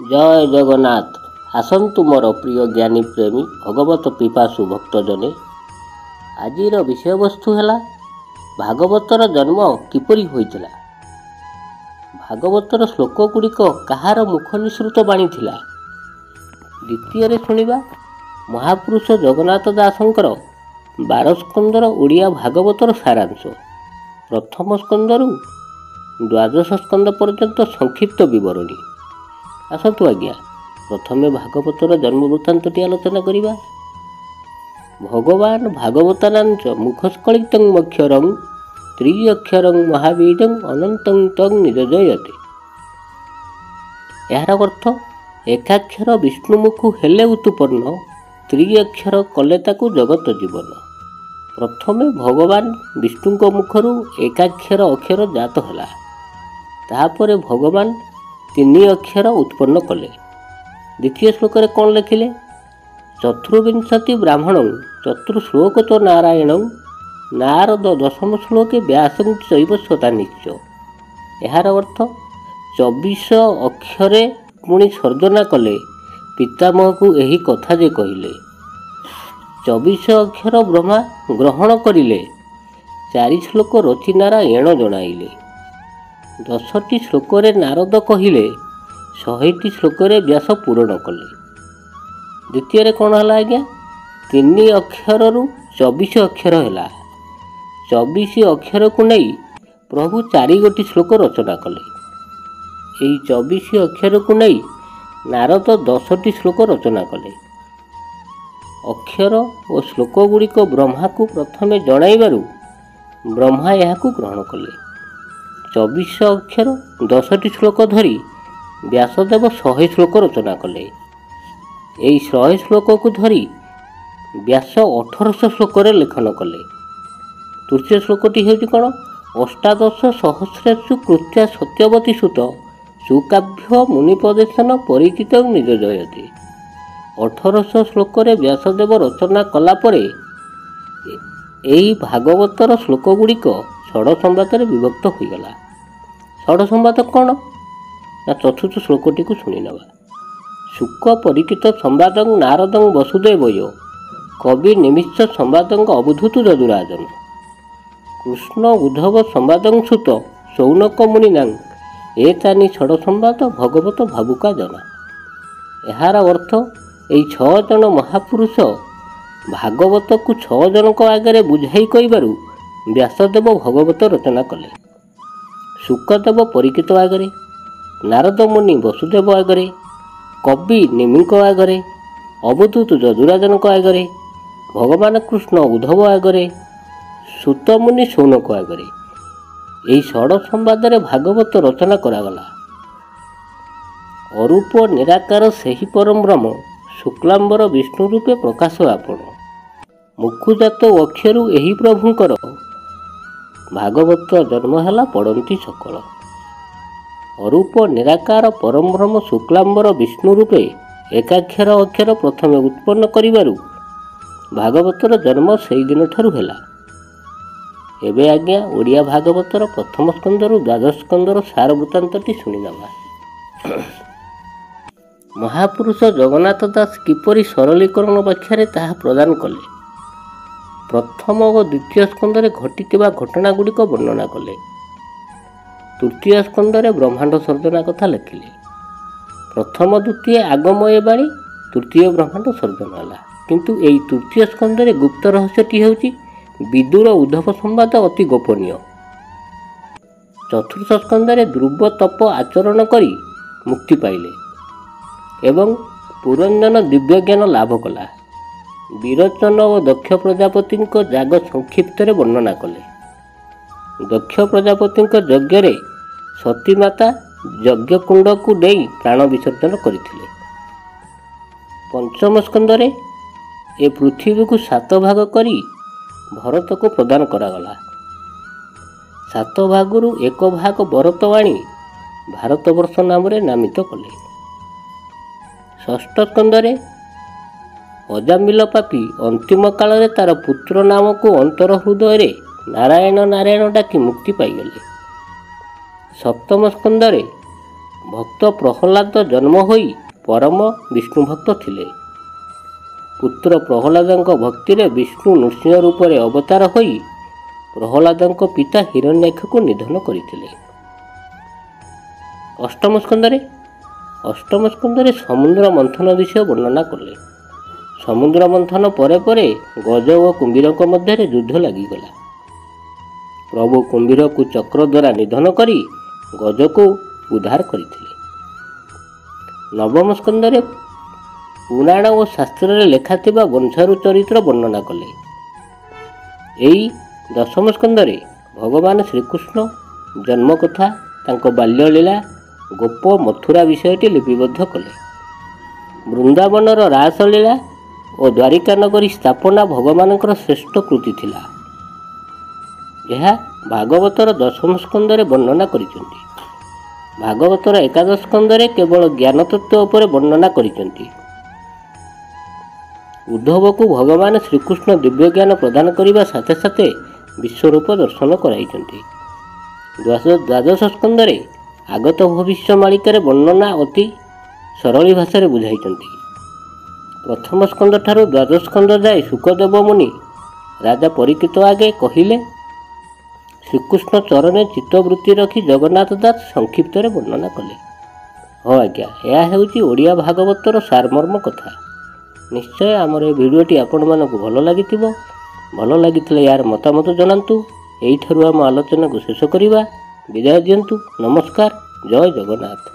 जय जगन्नाथ। आसतु मोर प्रिय ज्ञानी प्रेमी भगवत पिपासु भक्तजने। आजिर विषय वस्तु है भागवतर जन्म किपरि होइतिला। भागवतर श्लोक गुड़िक कहार मुख निसृत बाणी थिला। द्वितीय शुणिबा महापुरुष जगन्नाथ दासंकर 12 स्कंदर ओडिया भागवतर सारांश। प्रथम स्कंदरु द्वादश स्कंद पर्यंत संक्षिप्त विवरणी। आसतु आज्ञा प्रथमे भागवतर जन्म वृत्तांतटी आलोचना करिबा। भगवान भागवतानांच मुखस्खलितं मक्षरं त्रिअक्षरं महावीरं अनन्तं तं निजयते। यार अर्थ एकाक्षर विष्णुमुखु हेले उत्पन्न, त्रिअक्षर कले ताकु जगत जीवन। प्रथमे भगवान विष्णुक मुखरु एकाक्षर अक्षर जात होला, ताहापरे भगवान 3 अक्षर उत्पन्न कले। द्वितीय श्लोक रे कौन लिखिले? चतुर्विंशति ब्राह्मणं चतुर्श्लोक तो नारायणं नारद दशम श्लोके व्यासं चैव स्वतानिश्च। यार अर्थ 24 अक्षरे पुणी सर्जना कले पितामह को यही कथा जे कहिले। 24 अक्षर ब्रह्मा ग्रहण करिले, 4 श्लोक रचि नारायण जणाइले। 10टी श्लोक रे नारद कहिले, 100टी श्लोक रे व्यास पूरण कले। द्वितीय कौन है आज्ञा? 3 अक्षर रु 24 अक्षर है। 24 अक्षर को नहीं प्रभु 4 गोटी श्लोक रचना कले। यही 24 अक्षर को नहीं नारद 10टी श्लोक रचना कले। अक्षर और श्लोक गुड़िक ब्रह्मा को प्रथमे जणाइबारु ब्रह्मा यहाकू ग्रहण कले। 24 अक्षर 10टी श्लोक धरी व्यासदेव 100 श्लोक रचना कले। यही 100 श्लोक को धरी व्यास 1800 श्लोक लेखन कले। तृतीय श्लोकटी हेउछि कोन? अष्टादश सहस्रेषु कृत्या सत्यवती सुत सुकाभ्य मुनिपदेशन परिचित निज जयते। 1800 श्लोक व्यासदेव रचना कला परे यही भागवतर श्लोक गुड़िक षड संवाद विभक्त होगला। षड संवाद कौन ना? चतुर्थ श्लोकटी को शुणी नवा। शुक परिचित संवादं नारदं वसुदेवय कवि निमित्त संवादं अवधूत यदुराजन। कृष्ण उद्धव संवादं सुत सौनक मुनिनां एतानि षड संवाद भगवत भावुका जना। यार अर्थ यही 6 जन महापुरुष भागवत को 6 जन आगे बुझाई कहबारु व्यासदेव भगवत रचना कले। शुकदेव परीक्षित आगरे, नारद मुनि वसुदेव आगरे, कवि निमिक आगरे, अवधूत यदुराजन आगरे, भगवान कृष्ण उद्धव आगरे, सूत मुनि सौनक आगरे यही षड संवाद भागवत रचना करागला। अरूप निराकार सेही परम ब्रह्म शुक्लांबर विष्णु रूपे प्रकाश आपण। मुखुजात अक्षरु एही प्रभुंकर भागवत जन्म है पड़ती सकल। अरूप निराकार परम ब्रह्म शुक्लांबर विष्णु रूपे एकाक्षर अक्षर प्रथमे उत्पन्न करिबारु भागवतर जन्म सेई दिन ठारू हैला। एबे आज्ञा ओडिया भागवतर प्रथम स्कंदरु द्वादश स्कंदर सार वृत्तांतटी शुणी नवा। महापुरुष जगन्नाथ दास किपरि सरलीकरण व्याख्या ताहा प्रदान कले। प्रथम और द्वितीय स्कंदरे घटिथिबा घटना गुड़िक वर्णना कले। तृतीय स्कंदरे ब्रह्मांड सर्जना कथा लिखिले। प्रथम द्वितीय आगमय बाणी, तृतीय ब्रह्मांड सर्जन है। किंतु यही तृतीय स्कंदरे गुप्त रहस्यटी हेउछि विदुर उद्धव संवाद अति गोपनीय। चतुर्थ स्कंदरे ध्रुव तप आचरण करी मुक्ति पाइले एवं पुरंजन दिव्य ज्ञान लाभ कला। विरोचन और दक्ष प्रजापति जाग संक्षिप्त वर्णना कले। दक्ष प्रजापति यज्ञ रे सतीमाता यज्ञ कुंड को नहीं प्राण विसर्जन करथिले। पंचम स्कंदरे ए पृथ्वी को 7 भाग करी भरत को प्रदान करागला। 7 भागरु 1 भाग भरत आनी भारतवर्ष नाम नामित कले। षष्ठ स्कंदरे अजामिल पापी अंतिम काल रे तार पुत्र नाम को अंतर हृदय नारायण नारायण डाकी मुक्ति पाईगले। सप्तम स्कंदरे ଭକ୍ତ ପ୍ରହ୍ଲାଦ ଜନ୍ମ ହୋଇ ପରମ ବିଷ୍ଣୁ ଭକ୍ତ ଥିଲେ। ପୁତ୍ର ପ୍ରହ୍ଲାଦଙ୍କ ଭକ୍ତିରେ ବିଷ୍ଣୁ ନୃସିଂହ ରୂପରେ ଅବତାର ହୋଇ ପ୍ରହ୍ଲାଦଙ୍କ ପିତା ହିରଣ୍ୟାକ୍ଷକୁ ନିଧନ କରିଥିଲେ। ଅଷ୍ଟମ ସ୍କନ୍ଧରେ ସମୁଦ୍ର ମନ୍ଥନ ବିଷୟ ବର୍ଣ୍ଣନା କଲେ। ସମୁଦ୍ର ମନ୍ଥନ ପରେ ପରେ ଗଜ ଓ କୁମ୍ଭୀରଙ୍କ ମଧ୍ୟରେ ଯୁଦ୍ଧ ଲାଗିଗଲା। ପ୍ରଭୁ କୁମ୍ଭୀରକୁ ଚକ୍ର ଦ୍ୱାରା ନିଧନ କରି ଗଜକୁ ଉଦ୍ଧାର କରିଥିଲେ। ନବମ ସ୍କନ୍ଧରେ ପୁରାଣ ଓ ଶାସ୍ତ୍ରରେ ଲେଖାଥିବା ବଂଶାରୁ ଚରିତ୍ର ବର୍ଣ୍ଣନା କଲେ। ଏହି ଦଶମ ସ୍କନ୍ଧରେ ଭଗବାନ ଶ୍ରୀକୃଷ୍ଣ ଜନ୍ମକଥା, ତାଙ୍କ ବାଲ୍ୟଲୀଳା, ଗୋପ ମଥୁରା ବିଷୟଟି ଲିପିବଦ୍ଧ କଲେ। ବୃନ୍ଦାବନର ରାସଲୀଳା ଓ ଦ୍ୱାରିକା ନଗରୀ ସ୍ଥାପନା ଭଗବାନଙ୍କର ଶ୍ରେଷ୍ଠ କୃତି ଥିଲା। ଏହା ଭାଗବତର ଦଶମ ସ୍କନ୍ଧରେ ବର୍ଣ୍ଣନା କରିଛନ୍ତି। ଭାଗବତର ଏକାଦଶ ସ୍କନ୍ଧରେ କେବଳ ଜ୍ଞାନତତ୍ତ୍ୱ ଉପରେ ବର୍ଣ୍ଣନା କରିଛନ୍ତି। ଉଦ୍ଧବକୁ ଭଗବାନ ଶ୍ରୀକୃଷ୍ଣ ଦିବ୍ୟଜ୍ଞାନ ପ୍ରଦାନ କରିବା ସାଥେ ସାଥେ ବିଶ୍ୱରୂପ ଦର୍ଶନ କରାଇଛନ୍ତି। ଦ୍ୱାଦଶ ସ୍କନ୍ଧରେ ଆଗତ ଭବିଷ୍ୟମାଳିକାରେ ବର୍ଣ୍ଣନା ଅତି ସରଳୀ ଭାଷାରେ ବୁଝାଇଛନ୍ତି। ପ୍ରଥମ ସ୍କନ୍ଧଠାରୁ ଦ୍ୱାଦଶ ସ୍କନ୍ଧ ଯାଏ ଶୁକଦେବ ମୁନି ରାଜା ପରୀକ୍ଷିତ ଆଗେ କହିଲେ। ଶ୍ରୀକୃଷ୍ଣ ଚରଣେ ଚିତ୍ତବୃତ୍ତି ରଖି ଜଗନ୍ନାଥ ଦାସ ସଂକ୍ଷିପ୍ତରେ ବର୍ଣ୍ଣନା କଲେ। ହଁ ଆଜ୍ଞା, ଏହା ହେଉଛି ଓଡ଼ିଆ ଭାଗବତର ସାରମର୍ମ କଥା। ନିଶ୍ଚୟ ଆମର ଏ ଭିଡ଼ିଓଟି ଆପଣମାନଙ୍କୁ ଭଲ ଲାଗିଥିବ। ଭଲ ଲାଗିଥିଲେ ଏହାର ମତାମତ ଜଣାନ୍ତୁ। ଏଇଠାରୁ ଆମ ଆଲୋଚନାକୁ ଶେଷ କରିବା। ବିଦାୟ ଦିଅନ୍ତୁ। ନମସ୍କାର। ଜୟ ଜଗନ୍ନାଥ।